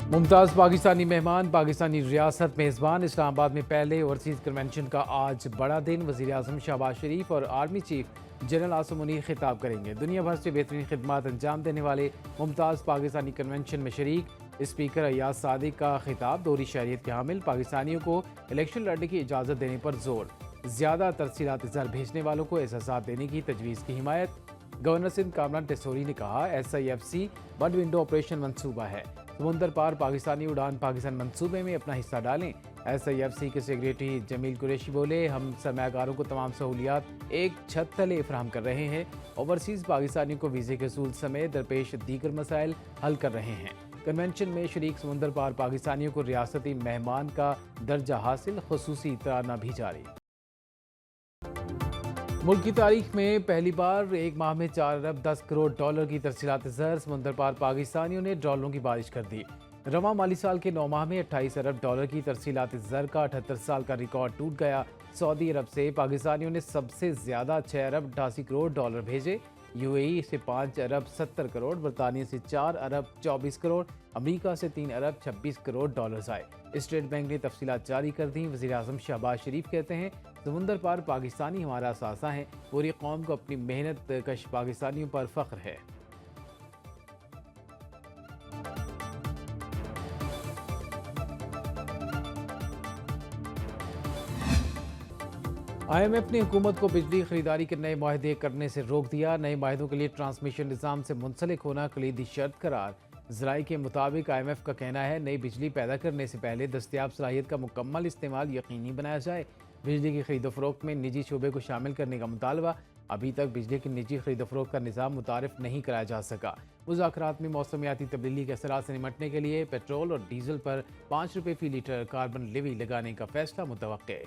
मुमताज़ पाकिस्तानी मेहमान पाकिस्तानी रियासत मेज़बान इस्लामाबाद में पहले ओवरसीज़ कन्वेंशन का आज बड़ा दिन। वज़ीर आज़म शहबाज शरीफ और army chief general Asim Munir खिताब करेंगे। दुनिया भर से बेहतरीन खिदमत अंजाम देने वाले मुमताज़ पाकिस्तानी कन्वेंशन में शरीक स्पीकर अयाज सादिक का खिताब। दोहरी शहरियत के हामिल पाकिस्तानियों को इलेक्शन लड़ने की इजाज़त देने पर जोर। ज़्यादा तरसीलात ज़र भेजने वालों को एहसास देने की तजवीज़ की हिमायत। गवर्नर सिंध कामरान टेसोरी ने कहा SIFC बड विंडो ऑपरेशन मंसूबा है। समुंदर पार पाकिस्तानी उड़ान पाकिस्तान मंसूबे में अपना हिस्सा डालें। SIFC के सेक्रेटरी जमील कुरैशी बोले, हम सरमायाकारों को तमाम सहूलियात एक छत तले फराहम कर रहे हैं। ओवरसीज़ पाकिस्तानियों को वीज़े के असूल समेत दरपेश दीगर मसाइल हल कर रहे हैं। कन्वेंशन में शरीक समुंदर पार पाकिस्तानियों को रियासती मेहमान का दर्जा हासिल, खुसूसी तराना भी जारी। मुल्क की तारीख में पहली बार एक माह में 4 अरब 10 करोड़ डॉलर की तरसीलात ज़र समुंदर पार पाकिस्तानियों ने डॉलरों की बारिश कर दी। रवां माली साल के 9 माह में 28 अरब डॉलर की तरसीलात ज़र का 78 साल का रिकॉर्ड टूट गया। सऊदी अरब से पाकिस्तानियों ने सबसे ज़्यादा 6 अरब 88 करोड़ डॉलर भेजे। UAE से 5 अरब 70 करोड़, बरतानिया से 4 अरब 24 करोड़, अमरीका से 3 अरब 26 करोड़ डॉलर्स आए। स्टेट बैंक ने तफसीलात जारी कर दी। वज़ीर आज़म शहबाज शरीफ कहते हैं, समुंदर पार पाकिस्तानी हमारा असासा है। पूरी कौम को अपनी मेहनत कश पाकिस्तानियों पर फ़ख्र है। IMF ने हुकूमत को बिजली खरीदारी के नए माहदे करने से रोक दिया। नए माहदों के लिए ट्रांसमिशन निज़ाम से मुंसलिक होना कलीदी शर्त करार। ज़राए के मुताबिक IMF का कहना है, नई बिजली पैदा करने से पहले दस्तयाब सलाहियत का मुकम्मल इस्तेमाल यकीनी बनाया जाए। बिजली की खरीदो फरोख्त में निजी शोबे को शामिल करने का मुतालबा। अभी तक बिजली की निजी खरीदो फरोख्त का निज़ाम मुतारिफ नहीं कराया जा सका। मुज़ाकरात में मौसमियाती तब्दीली के असरात से निमटने के लिए पेट्रोल और डीजल पर 5 रुपये फ़ी लीटर कार्बन लेवी लगाने का फैसला मुतवक्के।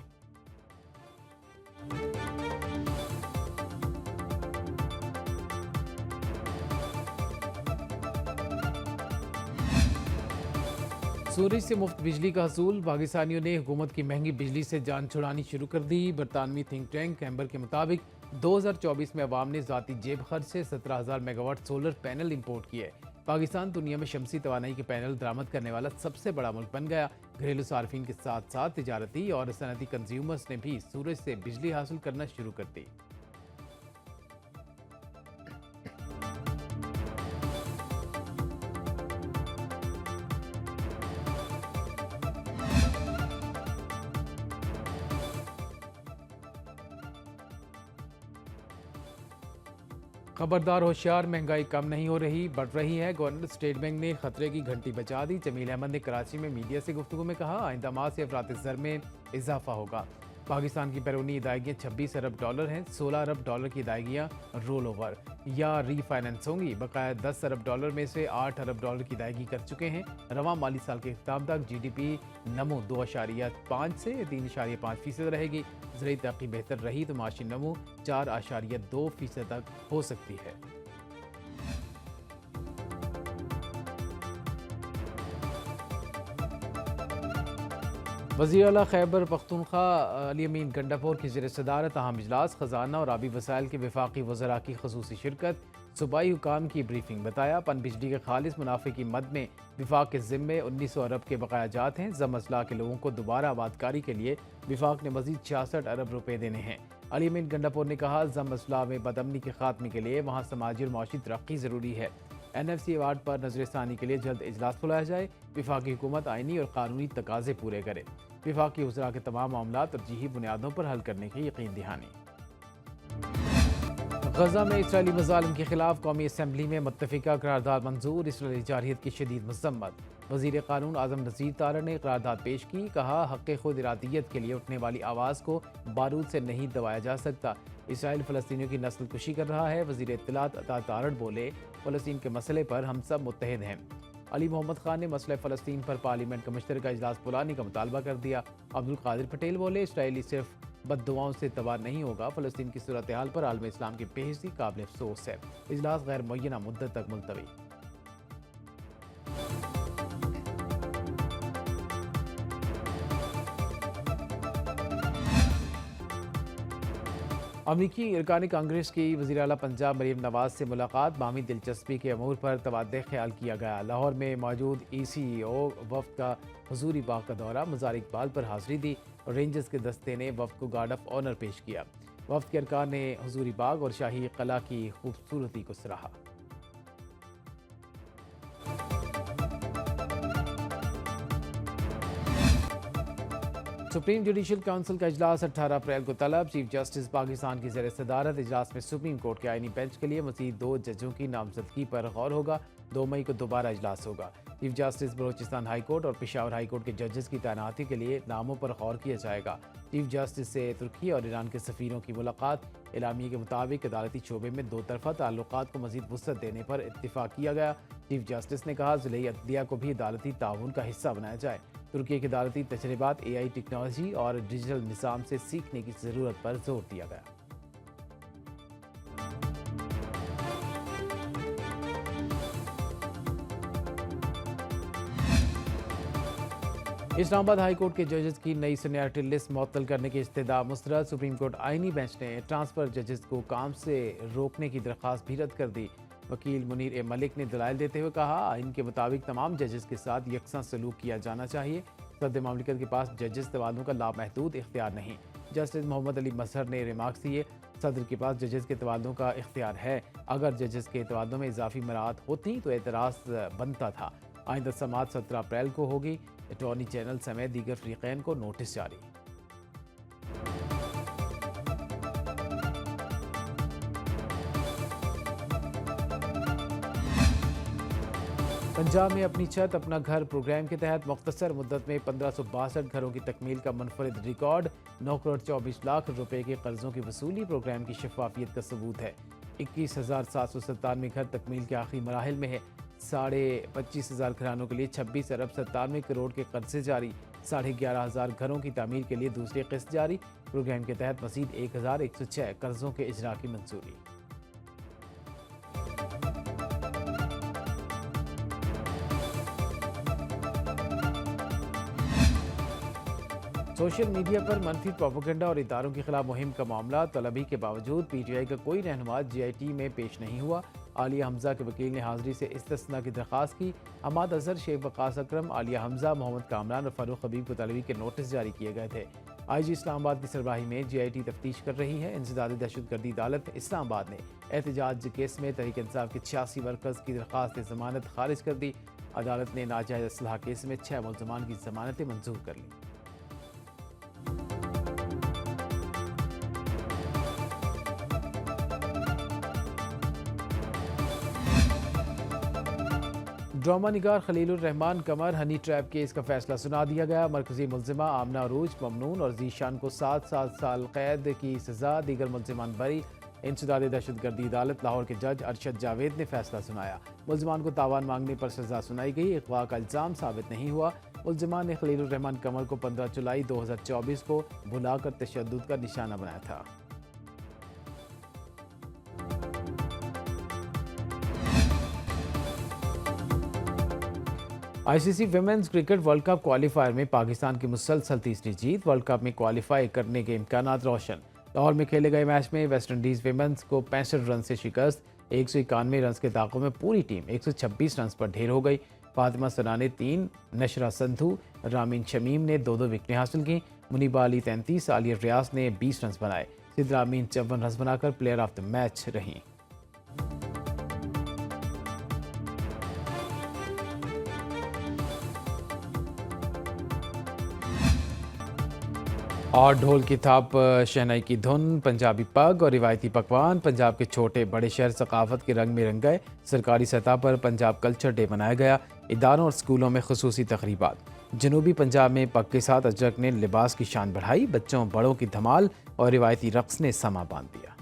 सूरज से मुफ्त बिजली का हसूल। पाकिस्तानियों ने हुकूमत की महंगी बिजली से जान छुड़ानी शुरू कर दी। बरतानवी थिंक टैंक कैम्बर के मुताबिक 2024 में अवाम ने ज़ाती जेब खर्च से 17,000 मेगावाट सोलर पैनल इंपोर्ट किए। पाकिस्तान दुनिया में शमसी तवानाई के पैनल दरामद करने वाला सबसे बड़ा मुल्क बन गया। घरेलू सार्फिन के साथ साथ तिजारती और सनती कंज्यूमर्स ने भी सूरज से बिजली हासिल करना शुरू कर दी। खबरदार होशियार, महंगाई कम नहीं हो रही, बढ़ रही है। गवर्नर स्टेट बैंक ने खतरे की घंटी बजा दी। जमील अहमद ने कराची में मीडिया से गुफ्तगू में कहा, आइंदा माह से अफरात ज़र में इजाफा होगा। पाकिस्तान की बैरूनी अदायगियाँ 26 अरब डॉलर हैं। 16 अरब डॉलर की अदायगियाँ रोल ओवर या रीफाइनेंस होंगी। बकाया 10 अरब डॉलर में से 8 अरब डॉलर की अदायगी कर चुके हैं। रवां माली साल के अख्ताम तक GDP नमो 2.5 से 3.5% रहेगी। ज़राई तरक्की बेहतर रही तो माशी नमो 4.2% तक हो सकती है। वज़ीर आला खैबर पख्तूनख्वा अली अमीन गंडापुर की ज़ेर सदारत अहम इजलास। ख़जाना और आबी वसाइल के वफाकी वज़रा की ख़ुसूसी शिरकत। सूबाई हुकाम की ब्रीफिंग। बताया, पन बिजली के खालिस मुनाफे की मद में विफाक के ज़िम्मे 1900 अरब के बकाया जात हैं। जम अजला के लोगों को दोबारा आबादकारी के लिए विफाक ने मज़ीद 66 अरब रुपये देने हैं। अली अमीन गंडापुर ने कहा, जम अजला में बदअमनी के खात्मे के लिए वहाँ समाजी और माशी तरक्की ज़रूरी है। NFC अवार्ड पर नजरसानी के लिए जल्द इजलास बुलाया जाए। विफाकी हुकूमत आइनी और कानूनी तकाजे पूरे करे। विफाकी वज़रा के तमाम मामला तरजीही बुनियादों पर हल करने की यकीन दहानी। गजा में इसराइली मज़ालिम के खिलाफ कौमी असम्बली में मुत्तफ़िका करारदाद मंजूर। इसराइली जारहियत की शदीद मज़म्मत। वज़ीर क़ानून आज़म नज़ीर तारड़ ने करारदाद पेश की। कहा, हक़ खुद इरादियत के लिए उठने वाली आवाज़ को बारूद से नहीं दबाया जा सकता। इसराइल फ़लस्तीनियों की नस्ल कुशी कर रहा है। वज़ीर इत्तलात अता तारड़ बोले, फ़लस्तीन के मसले पर हम सब मुत्तहिद हैं। अली मोहम्मद खान ने मसले फ़लस्तीन पर पार्लियामेंट का मुश्तरका इजलास बुलाने का मुतालबा कर दिया। अब्दुल कादिर पटेल बोले, इसराइली सिर्फ बद्दुआओं से तबाह नहीं होगा। फ़लस्तीन की सूरत हाल पर आलम इस्लाम की बेइज्जती काबिल अफसोस है। इजलास गैर मुअय्यना मुद्दत तक मुलतवी। अमरीकी अरकान कांग्रेस की वज़ीर आला पंजाब मरीम नवाज से मुलाकात, बामी दिलचस्पी के अमूर पर तबादले ख्याल किया गया। लाहौर में मौजूद ECO वफ्द का हजूरी बाग का दौरा, मज़ार इकबाल पर हाजिरी दी और रेंजर्स के दस्ते ने वफ्द को गार्ड ऑफ ऑनर पेश किया। वफ्द के अरकान ने हजूरी बाग और शाही कला की खूबसूरती को सराहा। सुप्रीम जुडिशल काउंसिल का इजलास 18 अप्रैल को तलब। चीफ जस्टिस पाकिस्तान की ज़ेर सदारत इजलास में सुप्रीम कोर्ट के आईनी बेंच के लिए मज़ीद 2 जजों की नामजदगी पर गौर होगा। 2 मई को दोबारा इजलास होगा। Chief justice Balochistan high court और पेशावर हाई कोर्ट के जजेस की तैनाती के लिए नामों पर गौर किया जाएगा। चीफ जस्टिस से तुर्की और ईरान के सफ़ीरों की मुलाकात। एलामिया के मुताबिक अदालती शोबे में 2 तरफ़ा ताल्लुकात को मज़ीद वुसअत देने पर इत्तिफाक किया गया। चीफ जस्टिस ने कहा ज़िले अदलिया को भी अदालती ताउन का हिस्सा बनाया जाए। तुर्की के अदालती तजर्बात, AI टेक्नोलॉजी और डिजिटल निज़ाम से सीखने की ज़रूरत पर जोर दिया गया। इस्लामाबाद हाई कोर्ट के जजेस की नई सीनियरिटी लिस्ट मुअत्तल करने की इस्तदा मुस्तरद। सुप्रीम कोर्ट आईनी बेंच ने ट्रांसफर जजेस को काम से रोकने की दरख्वास्त भी रद्द कर दी। वकील मुनीर ए मलिक ने दलाइल देते हुए कहा, आइन के मुताबिक तमाम जजेस के साथ यकसा सलूक किया जाना चाहिए। सदर मामलिकत के पास जजेस तबादलों का लामहदूद इख्तियार नहीं। जस्टिस मोहम्मद अली मजहर ने रिमार्क्स दिए, सदर के पास जजेस के तबादलों का इख्तियार है। अगर जजेस के तबादलों में इजाफी मराहत होती तो एतराज़ बनता था। आइंदा समाअत 17 अप्रैल को होगी। अटॉर्नी जनरल समेत दीगर फरीकैन को नोटिस जारी। पंजाब में अपनी छत अपना घर प्रोग्राम के तहत मुख्तसर मुद्दत में 1562 घरों की तकमील का मुनफरिद रिकॉर्ड। 9 करोड़ 24 लाख रुपए के कर्जों की वसूली प्रोग्राम की शफाफियत का सबूत है। 21,797 घर तकमील के आखिरी मराहिल में है। 25,500 घरानों के लिए 26 अरब 97 करोड़ के कर्जे जारी। 11,500 घरों की तामीर के लिए दूसरी किस्त जारी। प्रोग्राम के तहत मजीद 1,106 कर्जों के इजरा की मंजूरी। सोशल मीडिया पर मनफी प्रोपेगेंडा और इदारों के खिलाफ मुहिम का मामला तलबी के बावजूद PTI का कोई रहनुमा GIT में पेश नहीं हुआ। आलिया हमजा के वकील ने हाजिरी से इस्तिस्ना की दरख्वास्त की। हमाद अजहर, शेख वकास अकरम, आलिया हमजा, मोहम्मद कामरान और फारूक हबीब को तलबी के नोटिस जारी किए गए थे। IG इस्लामाबाद की सरबराही में GIT तफ्तीश कर रही है। इंसदादी दहशतगर्दी अदालत इस्लामाबाद ने एहतजाज केस में तहरीक इंसाफ के 86 वर्कर्स की दरख्वास्त जमानत खारिज कर दी। अदालत ने नाजायज असलहा केस में 6 मुलजमान की जमानतें मंजूर कर ली। ड्रामा निगार खलीलुर रहमान कमर हनी ट्रैप केस का फैसला सुना दिया गया। मरकजी मुलजिमा आमना अरूज, ममनून और जीशान को 7 साल कैद की सजा, दीगर मुलजिमान बरी। इंसदादी दहशतगर्दी अदालत लाहौर के जज अरशद जावेद ने फैसला सुनाया। मुलजिमान को तावान मांगने पर सजा सुनाई गई। अगवा का इल्ज़ाम साबित नहीं हुआ। मुलजिमान ने खलीलुर रहमान कमर को 15 जुलाई 2024 को बुलाकर तशद्दुद का निशाना बनाया था। ICC women's cricket world cup qualifier में पाकिस्तान की मुसलसल तीसरी जीत। वर्ल्ड कप में क्वालिफाई करने के इम्कानात रोशन। लाहौर में खेले गए मैच में वेस्ट इंडीज़ विमेंस को 65 रन से शिकस्त। 191 रन के ताक़ुब में पूरी टीम 126 रन पर ढेर हो गई। फातिमा सना ने 3, नशरा संधू, रामीन शमीम ने 2 विकेटें हासिल की। मुनीबा अली 33, आलिया रियाज ने 20 रन बनाए। सिद्रा अमीन 54 रन बनाकर प्लेयर ऑफ द मैच रहीं। और ढोल की थाप, शहनाई की धुन, पंजाबी पग और रिवायती पकवान पंजाब के छोटे बड़े शहर सकाफत के रंग में रंग गए। सरकारी सतह पर पंजाब कल्चर डे मनाया गया। इदारों और स्कूलों में खुसूसी तकरीबात। जनूबी पंजाब में पग के साथ अजरक ने लिबास की शान बढ़ाई। बच्चों बड़ों की धमाल और रिवायती रक्स ने समा बांध दिया।